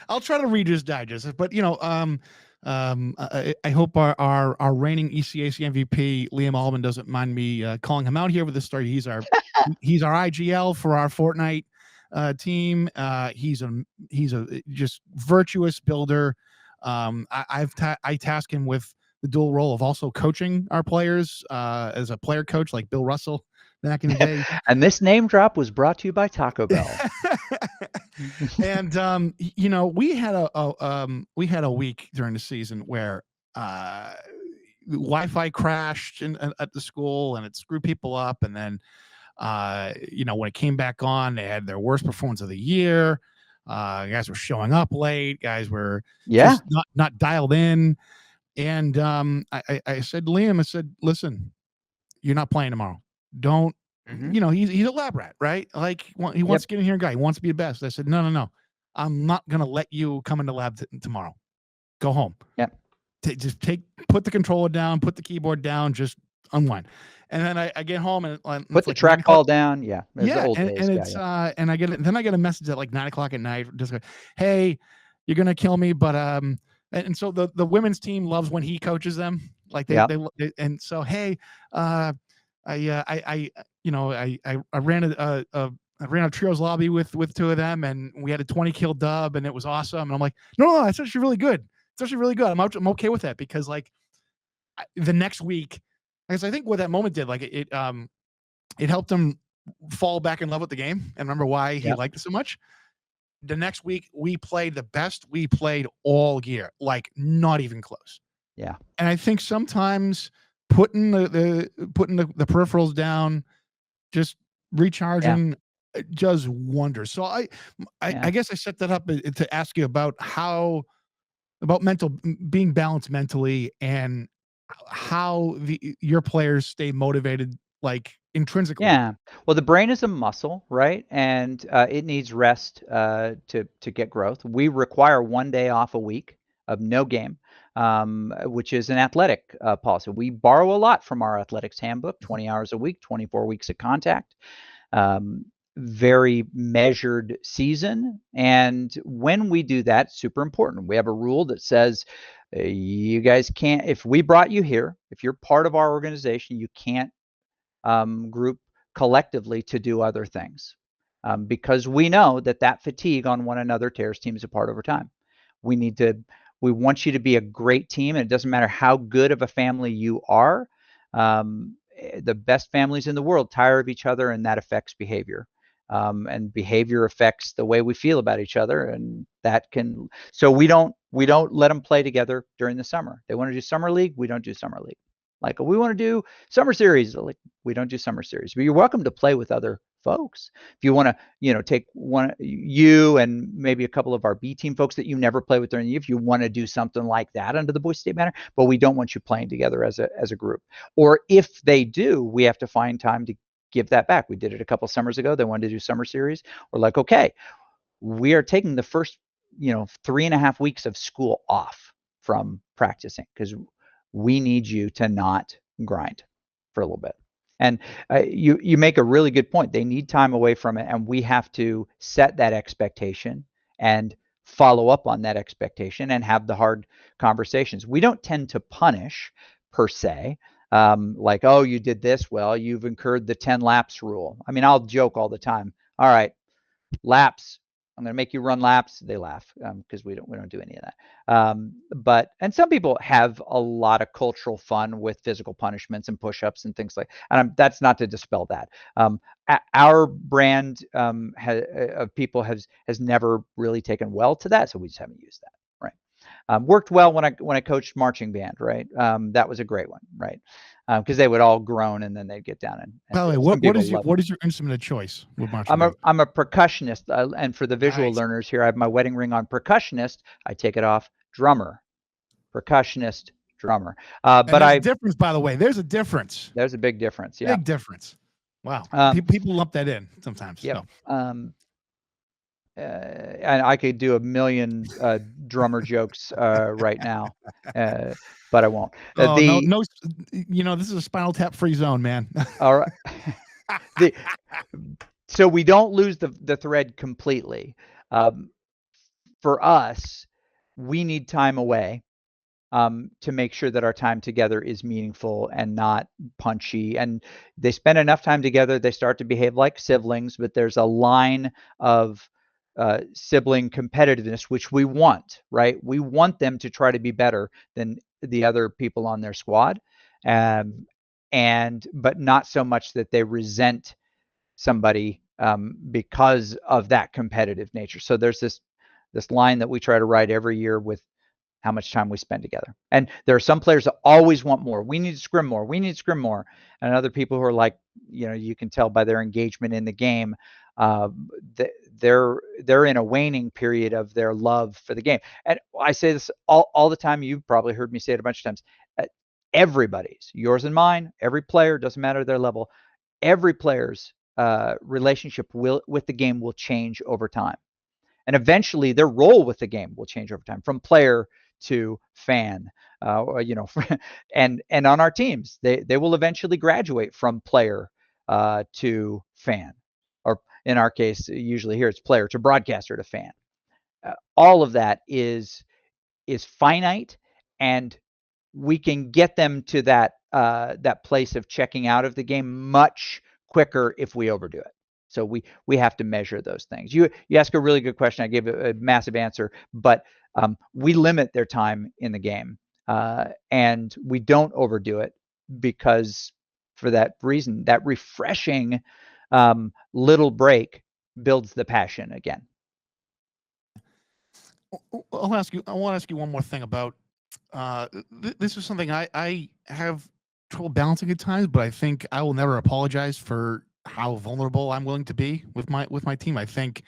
I'll try to Reader's Digest, but I hope our reigning ECAC MVP Liam Allman doesn't mind me calling him out here with this story. He's our IGL for our Fortnite team. He's a just virtuous builder. I task him with the dual role of also coaching our players as a player coach, like Bill Russell back in the day. And this name drop was brought to you by Taco Bell. And we had a week during the season where Wi-Fi crashed at the school and it screwed people up. And then when it came back on, they had their worst performance of the year. Guys were showing up late. Guys were just not dialed in. And I said, Liam, I said, listen, you're not playing tomorrow. Don't, he's a lab rat, right? Like he wants to get in here and guy. He wants to be the best. I said, no. I'm not going to let you come into lab tomorrow. Go home. Yeah. Put the controller down, put the keyboard down, just unwind. And then I get home and put the trackball down. Yeah. And I get a message at like 9:00 at night. Just like, hey, you're going to kill me. But, and so the women's team loves when he coaches them. Like they and so, hey, I ran a trios lobby with two of them, and we had a 20 kill dub, and it was awesome. And I'm like, no, it's actually really good. It's actually really good. I'm okay with that because like the next week, because I think what that moment did, like it helped him fall back in love with the game and remember why he liked it so much. The next week we played the best we played all year, like not even close. Yeah. And I think sometimes putting the peripherals down, just recharging does wonders. So I guess I set that up to ask you about being balanced mentally and how your players stay motivated, like intrinsically. Yeah. Well, the brain is a muscle, right? And it needs rest to get growth. We require 1 day off a week of no game, which is an athletic policy. We borrow a lot from our athletics handbook, 20 hours a week, 24 weeks of contact, very measured season. And when we do that, super important. We have a rule that says you guys can't, if we brought you here, if you're part of our organization, you can't group collectively to do other things because we know that fatigue on one another tears teams apart over time. We want you to be a great team, and it doesn't matter how good of a family you are. The best families in the world tire of each other, and that affects behavior. And behavior affects the way we feel about each other, and so we don't let them play together during the summer. They want to do summer league, we don't do summer league. Like we want to do summer series, like we don't do summer series. But you're welcome to play with other folks. If you want to, take you and maybe a couple of our B team folks that you never play with during the year, if you want to do something like that under the Boise State banner, but we don't want you playing together as a group. Or if they do, we have to find time to give that back. We did it a couple summers ago. They wanted to do summer series. We're like, okay, we are taking the first, 3.5 weeks of school off from practicing because we need you to not grind for a little bit. And you make a really good point. They need time away from it, and we have to set that expectation and follow up on that expectation and have the hard conversations. We don't tend to punish per se. Like, oh, you did this, well, you've incurred the 10 laps rule. I mean, I'll joke all the time. All right, laps, I'm going to make you run laps. They laugh because we don't do any of that. And some people have a lot of cultural fun with physical punishments and push-ups and things like. And that's not to dispel that. Our brand of people has never really taken well to that, so we just haven't used that. Right. Worked well when I coached marching band. Right. That was a great one. Right. Because they would all groan and then they'd get down and. By the way, what is your instrument of choice with marching band? I'm a percussionist, and for the visual learners here, I have my wedding ring on percussionist. I take it off, drummer, percussionist, drummer. But there's a difference, by the way. There's a difference. There's a big difference. Yeah, big difference. Wow, people lump that in sometimes. Yeah. So. And I could do a million drummer jokes right now. but I won't. Oh, no, no, this is a Spinal Tap free zone, man. All right. So we don't lose the thread completely. For us, we need time away to make sure that our time together is meaningful and not punchy. And they spend enough time together, they start to behave like siblings, but there's a line of sibling competitiveness, which we want, right? We want them to try to be better than the other people on their squad. But not so much that they resent somebody because of that competitive nature. So there's this line that we try to write every year with how much time we spend together. And there are some players that always want more. We need to scrim more. We need to scrim more. And other people who are like, you can tell by their engagement in the game, they're in a waning period of their love for the game. And I say this all the time. You've probably heard me say it a bunch of times. Everybody's, yours and mine, every player, doesn't matter their level, every player's relationship with the game will change over time. And eventually their role with the game will change over time, from player to fan, and on our teams, they will eventually graduate from player to fan, or in our case, usually here it's player to broadcaster to fan. All of that is finite, and we can get them to that place of checking out of the game much quicker if we overdo it. So we have to measure those things. You ask a really good question. I gave a massive answer, but we limit their time in the game, and we don't overdo it, because for that reason, that refreshing little break builds the passion again. I want to ask you one more thing about this is something I have trouble balancing at times, but I think I will never apologize for how vulnerable I'm willing to be with my team. I think,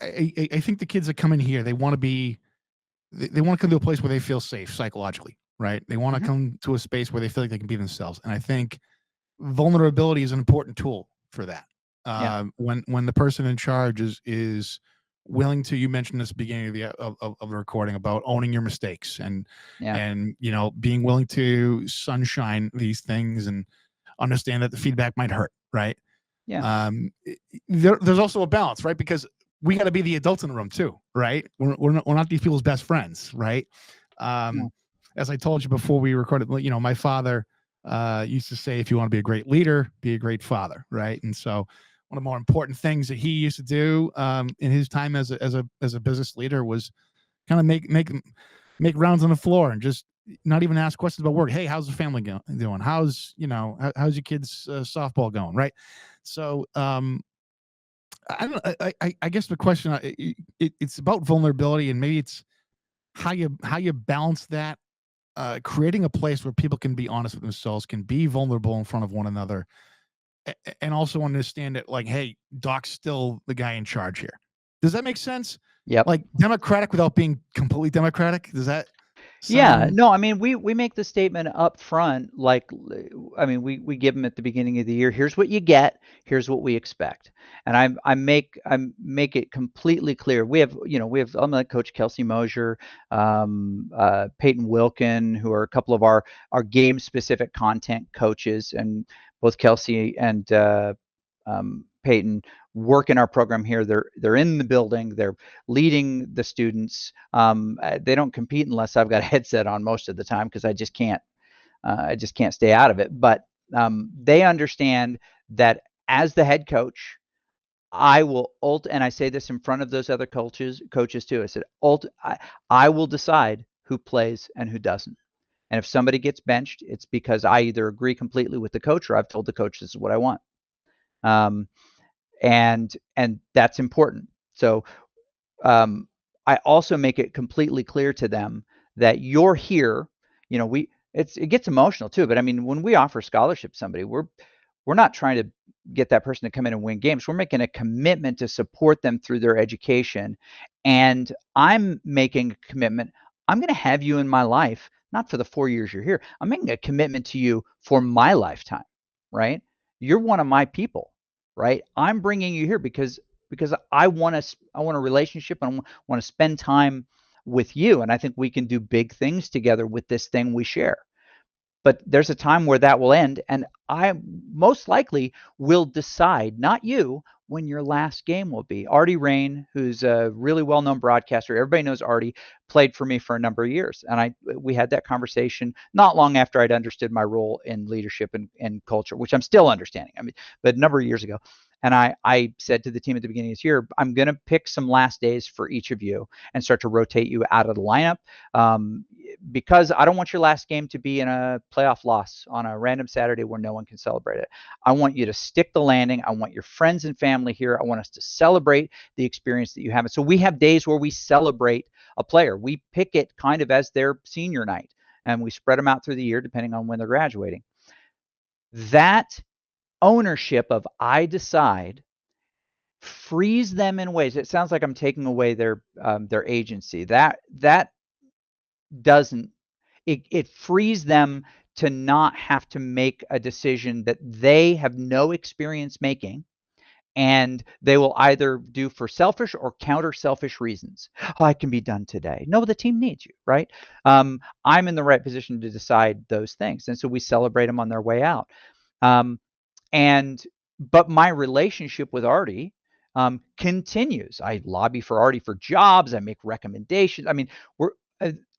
I think the kids that come in here, they want to be, they want to come to a place where they feel safe psychologically, right? They want to come to a space where they feel like they can be themselves. And I think vulnerability is an important tool for that. When the person in charge is willing to, you mentioned this at the beginning of the recording about owning your mistakes and being willing to sunshine these things and understand that the feedback might hurt, right? There's also a balance, right? Because we got to be the adults in the room too, right? We're not these people's best friends, right? As I told you before we recorded, my father used to say, if you want to be a great leader, be a great father, right? And so one of the more important things that he used to do in his time as a business leader was kind of make rounds on the floor and just not even ask questions about work. Hey, how's the family doing? How's your kids' softball going, right? So I guess the question it's about vulnerability, and maybe it's how you balance that, creating a place where people can be honest with themselves, can be vulnerable in front of one another, and also understand that, like, hey, Doc's still the guy in charge here. Does that make sense? Yep. Like democratic without being completely democratic. Does that? No, I mean, we make the statement up front, like, I mean, we give them at the beginning of the year, here's what you get, here's what we expect. And I make it completely clear. I'm like Coach Kelsey Mosier, Peyton Wilkin, who are a couple of our game specific content coaches, and both Kelsey and Peyton work in our program here. They're in the building. They're leading the students. They don't compete unless I've got a headset on most of the time, because I just can't stay out of it. But they understand that as the head coach, I will and I say this in front of those other coaches too. I said, I will decide who plays and who doesn't. And if somebody gets benched, it's because I either agree completely with the coach, or I've told the coach this is what I want. And that's important. So I also make it completely clear to them that you're here. It gets emotional too, but I mean, when we offer scholarship to somebody, we're not trying to get that person to come in and win games. We're making a commitment to support them through their education. And I'm making a commitment. I'm going to have you in my life, not for the 4 years you're here. I'm making a commitment to you for my lifetime, right? You're one of my people, right? I'm bringing you here because I want a relationship, and I want to spend time with you. And I think we can do big things together with this thing we share. But there's a time where that will end, and I most likely will decide, not you, when your last game will be. Artie Rain, who's a really well-known broadcaster, everybody knows Artie, played for me for a number of years. And we had that conversation not long after I'd understood my role in leadership and culture, which I'm still understanding. I mean, but a number of years ago. And I said to the team at the beginning of this year, I'm going to pick some last days for each of you and start to rotate you out of the lineup, because I don't want your last game to be in a playoff loss on a random Saturday where no one can celebrate it. I want you to stick the landing. I want your friends and family here. I want us to celebrate the experience that you have. And so we have days where we celebrate a player. We pick it kind of as their senior night, and we spread them out through the year depending on when they're graduating. That ownership of I decide frees them in ways. It sounds like I'm taking away their agency. That doesn't. It frees them to not have to make a decision that they have no experience making, and they will either do for selfish or counter selfish reasons. Oh, I can be done today. No, the team needs you, right? I'm in the right position to decide those things, and so we celebrate them on their way out. But my relationship with Artie continues. I lobby for Artie for jobs. I make recommendations. I mean,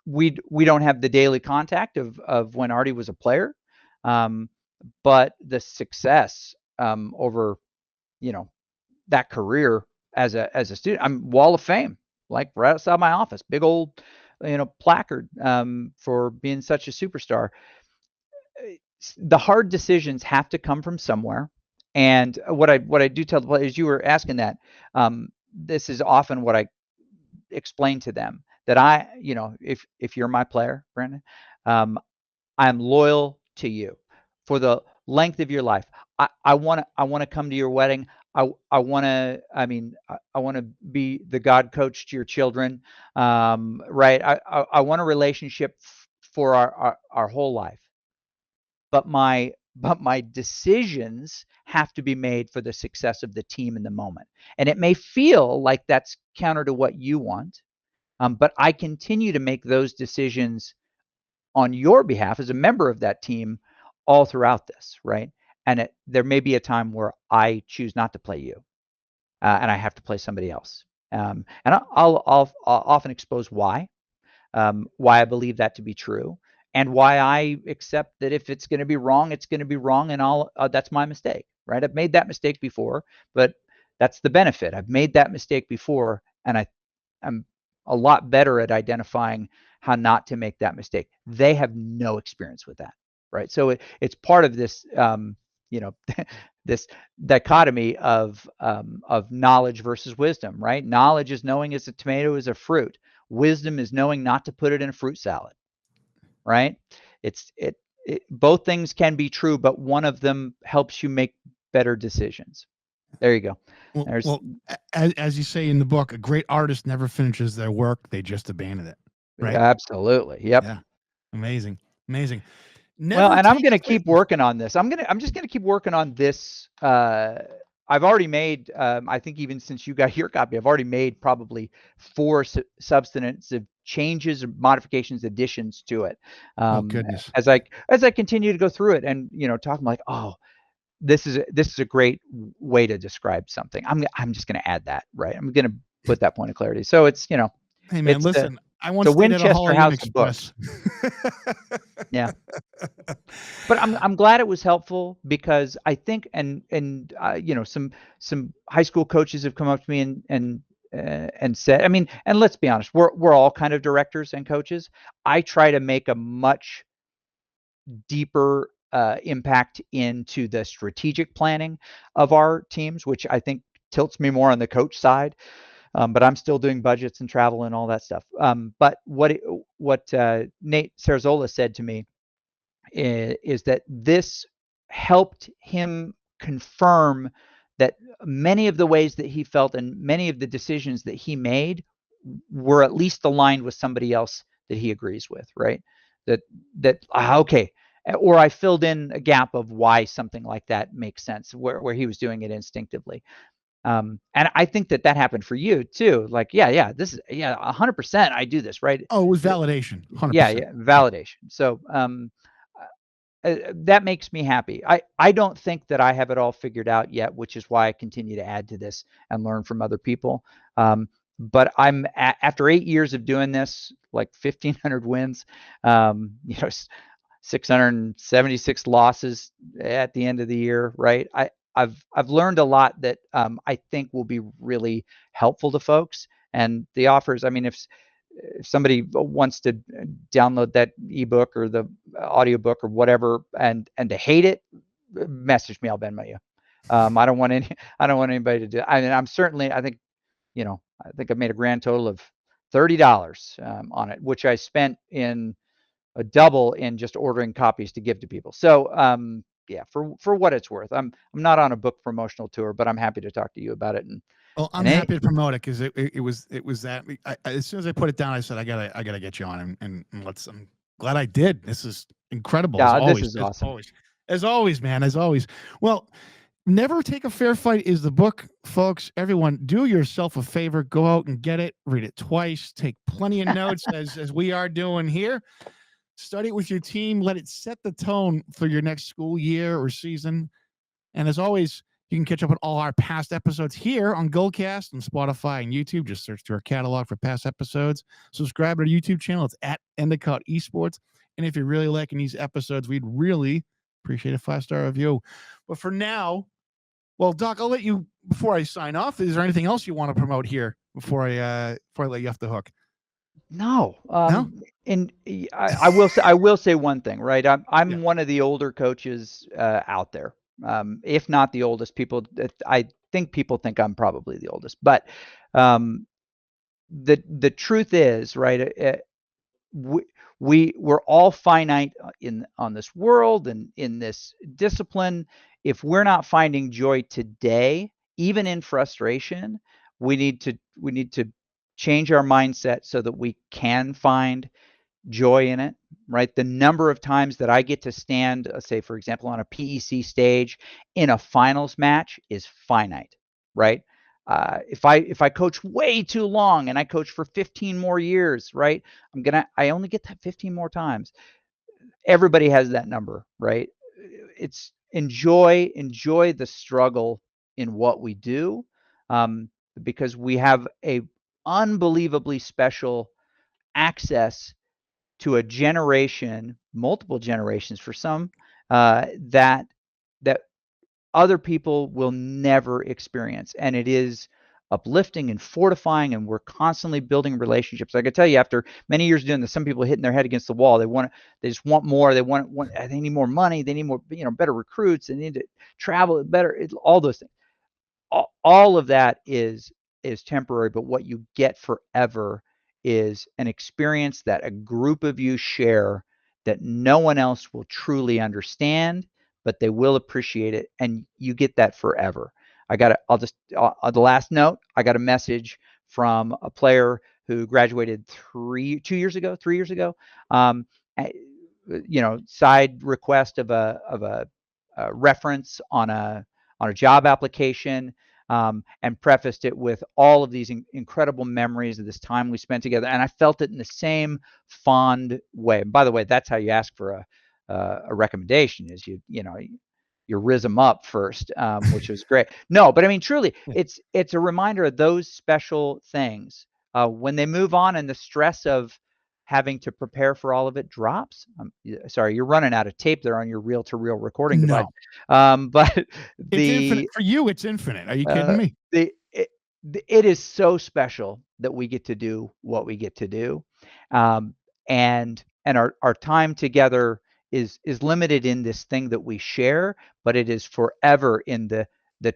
we don't have the daily contact of when Artie was a player, but the success over, that career as a student, I'm Wall of Fame, like right outside my office, big old, placard for being such a superstar. The hard decisions have to come from somewhere. And what I do tell the players, you were asking that, this is often what I explain to them, that if you're my player, Brandon, I'm loyal to you for the length of your life. I want to come to your wedding. I want to be the God coach to your children, right? I want a relationship for our whole life. But my decisions have to be made for the success of the team in the moment. And it may feel like that's counter to what you want, but I continue to make those decisions on your behalf as a member of that team all throughout this, right? And there may be a time where I choose not to play you, and I have to play somebody else. And I'll often expose why I believe that to be true, and why I accept that if it's going to be wrong, it's going to be wrong, and that's my mistake, right? I've made that mistake before, but that's the benefit. I've made that mistake before, and I'm a lot better at identifying how not to make that mistake. They have no experience with that, right? So it's part of this, this dichotomy of knowledge versus wisdom, right? Knowledge is knowing as a tomato is a fruit. Wisdom is knowing not to put it in a fruit salad, right? Both things can be true, but one of them helps you make better decisions. There you go. Well, as you say in the book, a great artist never finishes their work; they just abandon it. Right? Absolutely. Yep. Yeah. Amazing. Never well, and I'm going to keep working on this. I'm just going to keep working on this. I've already made, I think even since you got your copy, I've already made probably 4 substantive changes, modifications, additions to it. Oh goodness! As I continue to go through it, and talking like, oh, this is a great way to describe something. I'm just going to add that, right? I'm going to put that point of clarity. So it's hey man, listen. I want to Winchester House of Books. Yeah, but I'm glad it was helpful, because I think and some high school coaches have come up to me and said, I mean, and let's be honest, we're all kind of directors and coaches. I try to make a much deeper impact into the strategic planning of our teams, which I think tilts me more on the coach side. But I'm still doing budgets and travel and all that stuff. But what Nate Sarazola said to me is that this helped him confirm that many of the ways that he felt and many of the decisions that he made were at least aligned with somebody else that he agrees with, right? Okay. Or I filled in a gap of why something like that makes sense, where he was doing it instinctively. And I think that happened for you too. Like, this is 100%. I do this, right? Oh, it was validation, 100%. Yeah, validation. So that makes me happy. I don't think that I have it all figured out yet, which is why I continue to add to this and learn from other people. But I'm after 8 years of doing this, like 1,500 wins, 676 losses at the end of the year, right? I've learned a lot that I think will be really helpful to folks. And the offers, I mean, if somebody wants to download that ebook or the audiobook or whatever and to hate it, message me, I'll Venmo you. I don't want anybody to do it. I mean, I think I made a grand total of $30 on it, which I spent in a double in just ordering copies to give to people. So for what it's worth, I'm not on a book promotional tour, but I'm happy to talk to you about it. And well, I'm happy to promote it because it was that as soon as I put it down, I said I gotta get you on and let's. I'm glad I did. This is incredible. Yeah, as always, this is awesome. As always, man. As always. Well, Never Take a Fair Fight is the book, folks. Everyone, do yourself a favor. Go out and get it. Read it twice. Take plenty of notes as we are doing here. Study it with your team. Let it set the tone for your next school year or season. And as always, you can catch up on all our past episodes here on Gullcast and Spotify and YouTube. Just search through our catalog for past episodes. Subscribe to our YouTube channel. It's at Endicott Esports. And if you're really liking these episodes, we'd really appreciate a 5-star review. But for now, well, Doc, I'll let you, before I sign off, is there anything else you want to promote here before I let you off the hook? No. And I will say one thing, right? I'm one of the older coaches out there. If not the oldest. I think people think I'm probably the oldest, but the truth is, right, we're all finite on this world and in this discipline. If we're not finding joy today, even in frustration, we need to change our mindset so that we can find joy in it, right? The number of times that I get to stand, say, for example, on a PEC stage in a finals match is finite, right? If I coach way too long and I coach for 15 more years, right? I only get that 15 more times. Everybody has that number, right? It's enjoy the struggle in what we do, because we have a unbelievably special access to a generation, multiple generations for some, that other people will never experience. And it is uplifting and fortifying, and we're constantly building relationships. I can tell you, after many years doing this, some people are hitting their head against the wall. They just want more. They need more money. They need more, better recruits. They need to travel better. All those things. All of that is temporary, but what you get forever is an experience that a group of you share that no one else will truly understand, but they will appreciate it, and you get that forever. The last note, I got a message from a player who graduated 3 years ago. Side request of a reference on a job application, and prefaced it with all of these incredible memories of this time we spent together. And I felt it in the same fond way. And by the way, that's how you ask for a recommendation, is you rizz them up first, which was great. No, but I mean, truly, it's a reminder of those special things. When they move on and the stress of having to prepare for all of it drops. Sorry, you're running out of tape there on your reel-to-reel recording device. But it's infinite. For you, it's infinite. Are you kidding me? It is so special that we get to do what we get to do, and our time together is limited in this thing that we share, but it is forever in the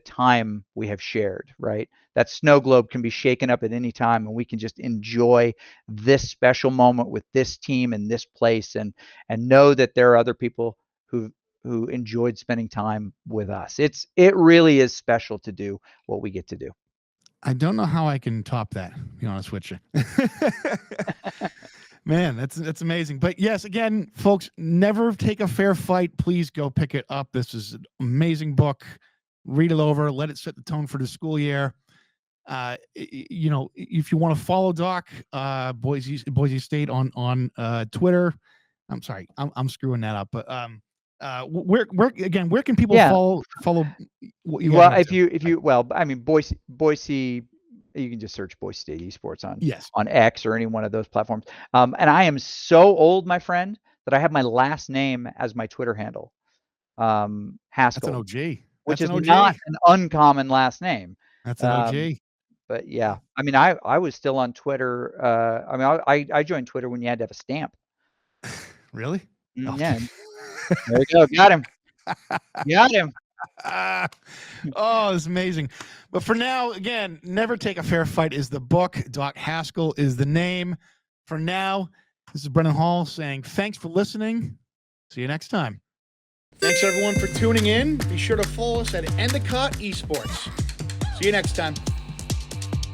time we have shared, right? That snow globe can be shaken up at any time, and we can just enjoy this special moment with this team and this place, and know that there are other people who enjoyed spending time with us. It really is special to do what we get to do. I don't know how I can top that, to be honest with you. Man, that's amazing. But yes, again, folks, Never Take a Fair Fight. Please go pick it up. This is an amazing book. read it over, let it set the tone for the school year. You know, if you want to follow Doc, Boise State on Twitter. I'm sorry, I'm screwing that up, but where can people follow what you well, guys if you well, I mean, Boise, you can just search Boise State Esports on X or any one of those platforms. And I am so old, my friend, that I have my last name as my Twitter handle, Haskell. That's an OG. Which is not an uncommon last name. That's an OG. But yeah, I mean, I was still on Twitter. I mean, I joined Twitter when you had to have a stamp. Really? Yeah. There we go. Got him. Got him. Oh, it's amazing. But for now, again, Never Take a Fair Fight is the book. Doc Haskell is the name. For now, this is Brennan Hall saying thanks for listening. See you next time. Thanks, everyone, for tuning in. Be sure to follow us at Endicott Esports. See you next time.